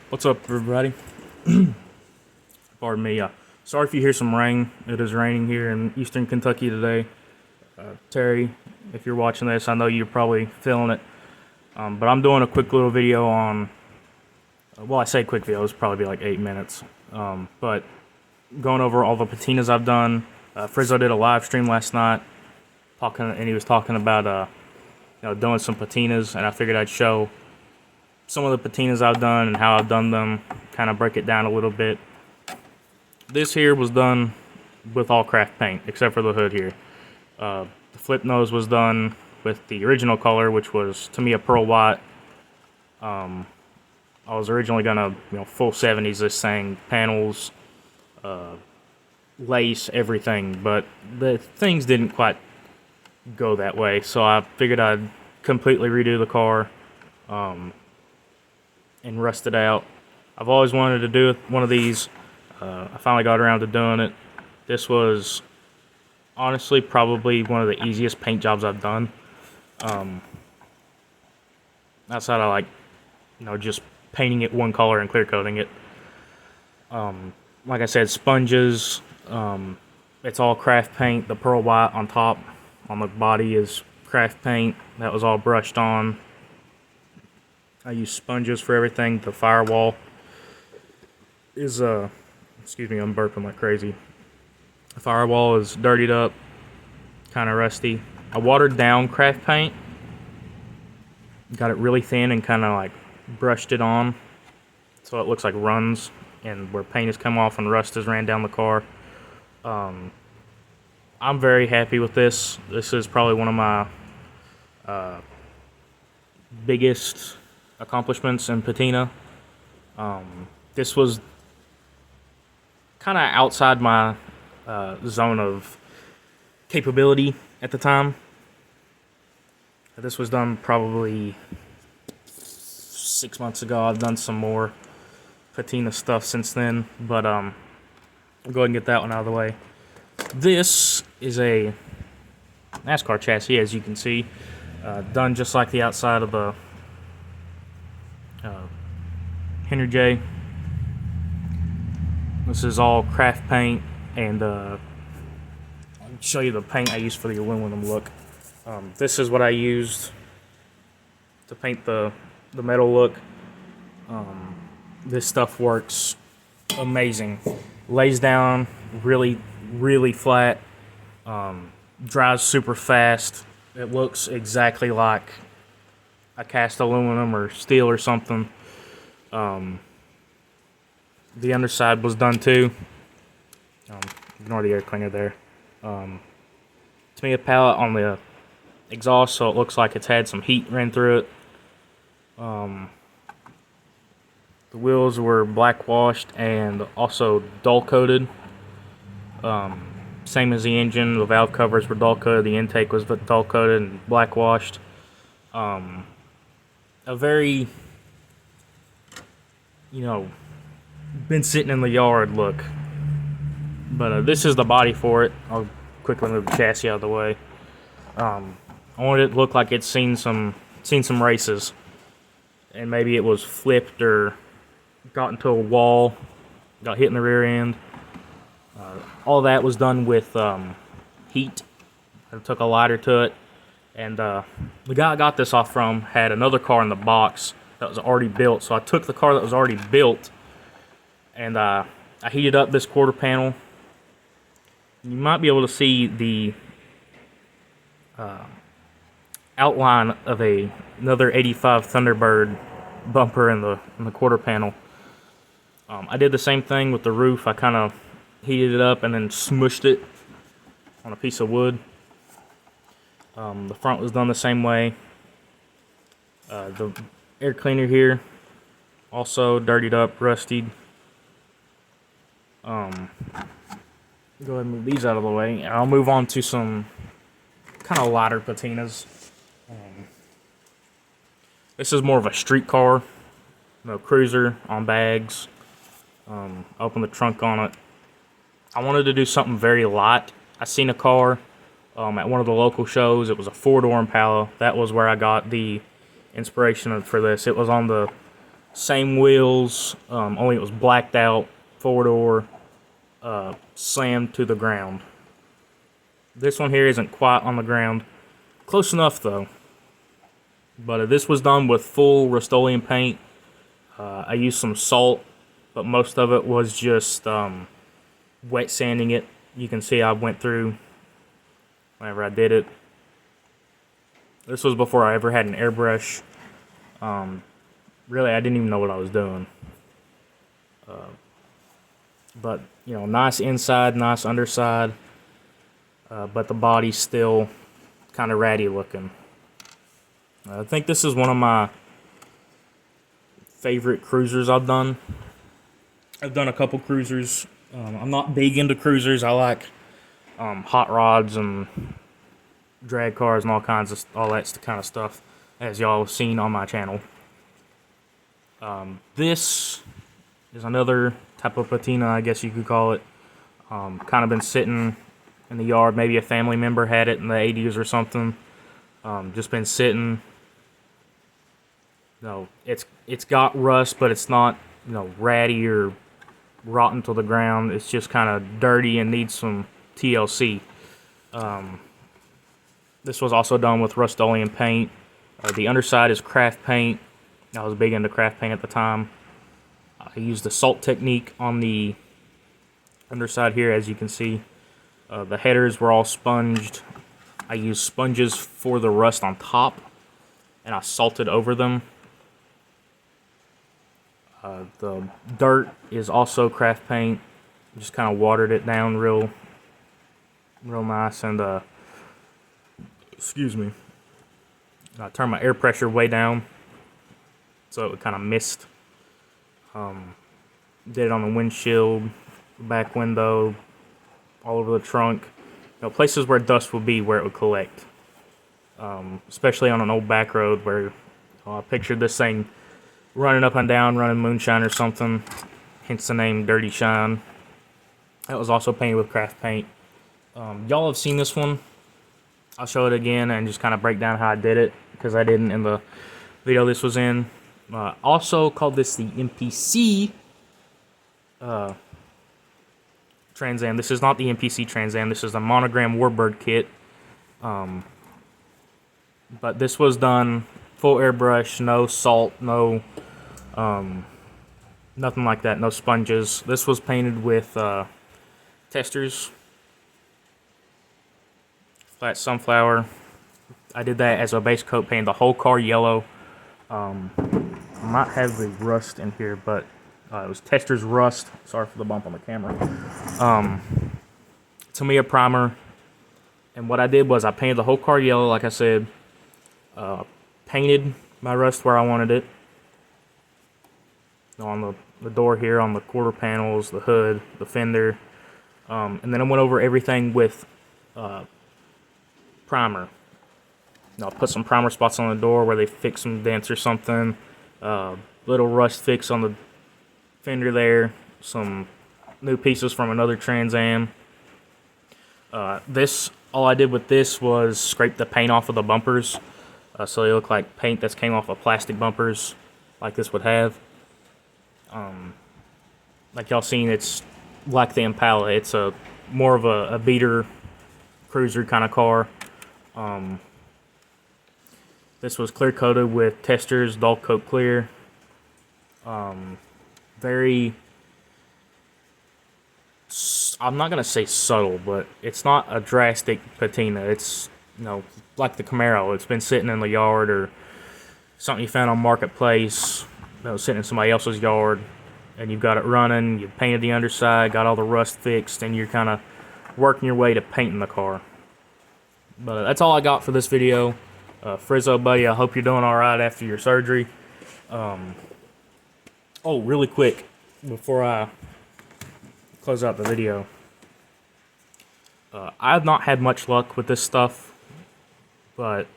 What's up, everybody? Pardon me. Sorry if you hear some rain. It is raining here in eastern Kentucky today. Terry, if you're watching this, I know you're probably feeling it. But I'm doing a quick little video on, well, I say quick video, it's probably be like 8 minutes. But going over all the patinas I've done. Frizzo did a live stream last night, and he was talking about doing some patinas, and I figured I'd show some of the patinas I've done and how I've done them, kind of break it down a little bit. This here was done with all craft paint, except for the hood here. The flip nose was done with the original color, which was, to me, a pearl white. I was originally gonna, full 70s this thing, panels, lace, everything, but the things didn't quite go that way, so I figured I'd completely redo the car. And rust it out. I've always wanted to do one of these. I finally got around to doing it. This was honestly probably one of the easiest paint jobs I've done. Outside of just painting it one color and clear coating it. Like I said, sponges. It's all craft paint. The pearl white on top, on the body, is craft paint. That was all brushed on. I use sponges for everything. The firewall is, excuse me, I'm burping like crazy. The firewall is dirtied up, kind of rusty. I watered down craft paint, got it really thin and kind of brushed it on so it looks like runs, and where paint has come off and rust has ran down the car. I'm very happy with this. This is probably one of my biggest accomplishments in patina. This was kind of outside my zone of capability at the time. This was done probably 6 months ago. I've done some more patina stuff since then, but I'll go ahead and get that one out of the way. This is a NASCAR chassis, as you can see, done just like the outside of the Henry J. This is all craft paint, and I'll show you the paint I used for the aluminum look. This is what I used to paint the metal look. This stuff works amazing. Lays down really, really flat. Dries super fast. It looks exactly like a cast aluminum or steel or something. The underside was done too. Ignore the air cleaner there. To me, a palette on the exhaust, so it looks like it's had some heat ran through it. The wheels were black washed and also dull coated. Same as the engine, the valve covers were dull coated, the intake was dull coated and black washed. A very, been sitting in the yard look. But this is the body for it. I'll quickly move the chassis out of the way. I wanted it to look like it's seen some races, and maybe it was flipped or got into a wall, got hit in the rear end. All that was done with heat. I took a lighter to it, and the guy I got this off from had another car in the box that was already built, so I took the car that was already built, and I heated up this quarter panel. You might be able to see the outline of another 85 Thunderbird bumper in the quarter panel. I did the same thing with the roof. I kind of heated it up and then smushed it on a piece of wood. The front was done the same way. The air cleaner here also dirtied up, rustied. Go ahead and move these out of the way, and I'll move on to some kind of lighter patinas. This is more of a street car, cruiser on bags. Open the trunk on it. I wanted to do something very light. I seen a car at one of the local shows. It was a 4-door Impala. That was where I got the inspiration for this. It was on the Same wheels, only it was blacked out, 4-door, slammed to the ground. This one here isn't quite on the ground. Close enough though. But this was done with full Rust-Oleum paint. I used some salt, but most of it was just wet sanding it. You can see I went through whenever I did it. This was before I ever had an airbrush. Really, I didn't even know what I was doing. But, you know, nice inside, nice underside. But the body's still kind of ratty looking. I think this is one of my favorite cruisers I've done. I've done a couple cruisers. I'm not big into cruisers. I like hot rods and drag cars and all that kind of stuff, as y'all have seen on my channel. This is another type of patina, I guess you could call it. Kind of been sitting in the yard. Maybe a family member had it in the 80s or something. Just been sitting. No, it's got rust, but it's not, you know, ratty or rotten to the ground. It's just kind of dirty and needs some TLC. This was also done with Rust-Oleum paint. The underside is craft paint. I was big into craft paint at the time. I used the salt technique on the underside here, as you can see. The headers were all sponged. I used sponges for the rust on top, and I salted over them. The dirt is also craft paint. Just kind of watered it down real nice, and excuse me. I turned my air pressure way down so it would kind of mist. Did it on the windshield, back window, all over the trunk. You know, places where dust would be, where it would collect. Especially on an old back road where I pictured this thing running up and down, running moonshine or something. Hence the name Dirty Shine. That was also painted with craft paint. Y'all have seen this one. I'll show it again and just kind of break down how I did it, because I didn't in the video this was in. Also called this the MPC Trans Am. This is not the MPC Trans Am. This is the Monogram Warbird kit. But this was done full airbrush, no salt, no nothing like that, no sponges. This was painted with testers, flat sunflower. I did that as a base coat, painted the whole car yellow. I might have the rust in here, but it was Testors Rust. Sorry for the bump on the camera. Tamiya primer. And what I did was I painted the whole car yellow, like I said. Painted my rust where I wanted it. On the door here, on the quarter panels, the hood, the fender. And then I went over everything with primer. I'll put some primer spots on the door where they fix some dents or something. Little rust fix on the fender there. Some new pieces from another Trans Am. All I did with this was scrape the paint off of the bumpers. So they look like paint that's came off of plastic bumpers, like this would have. Like y'all seen, it's like the Impala. It's more of a beater cruiser kind of car. This was clear coated with Testors Dull Coat Clear. Very, I'm not gonna say subtle, but it's not a drastic patina. It's, you know, like the Camaro. It's been sitting in the yard, or something you found on Marketplace that was sitting in somebody else's yard, and you've got it running. You painted the underside, got all the rust fixed, and you're kind of working your way to painting the car. But that's all I got for this video. Frizzo, buddy, I hope you're doing all right after your surgery. Oh, really quick, before I close out the video. I have not had much luck with this stuff, but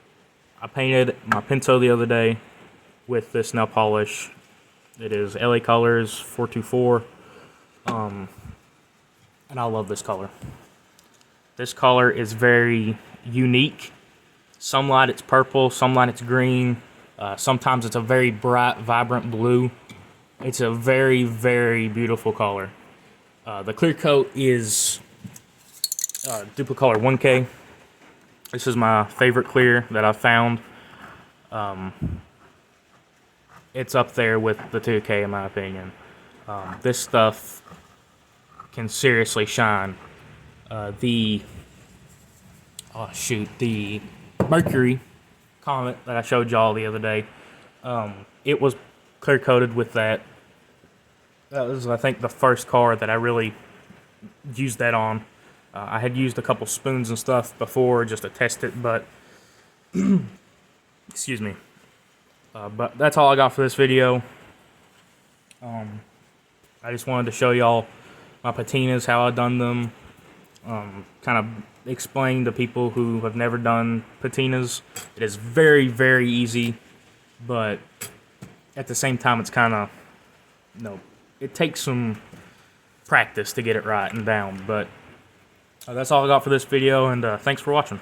I painted my Pinto the other day with this nail polish. It is LA Colors 424, and I love this color. This color is very unique. Some light it's purple, some light it's green, sometimes it's a very bright, vibrant blue. It's a very, very beautiful color. The clear coat is Duplicolor 1K. This is my favorite clear that I've found. It's up there with the 2K in my opinion. This stuff can seriously shine. The Mercury Comet that I showed y'all the other day, it was clear coated with that. That was, I think, the first car that I really used that on. I had used a couple spoons and stuff before just to test it, but excuse me. But that's all I got for this video. I just wanted to show y'all my patinas, how I done them. Kind of explain to people who have never done patinas. It is very, very easy, but at the same time, it's kind of, it takes some practice to get it right and down. But that's all I got for this video, and thanks for watching.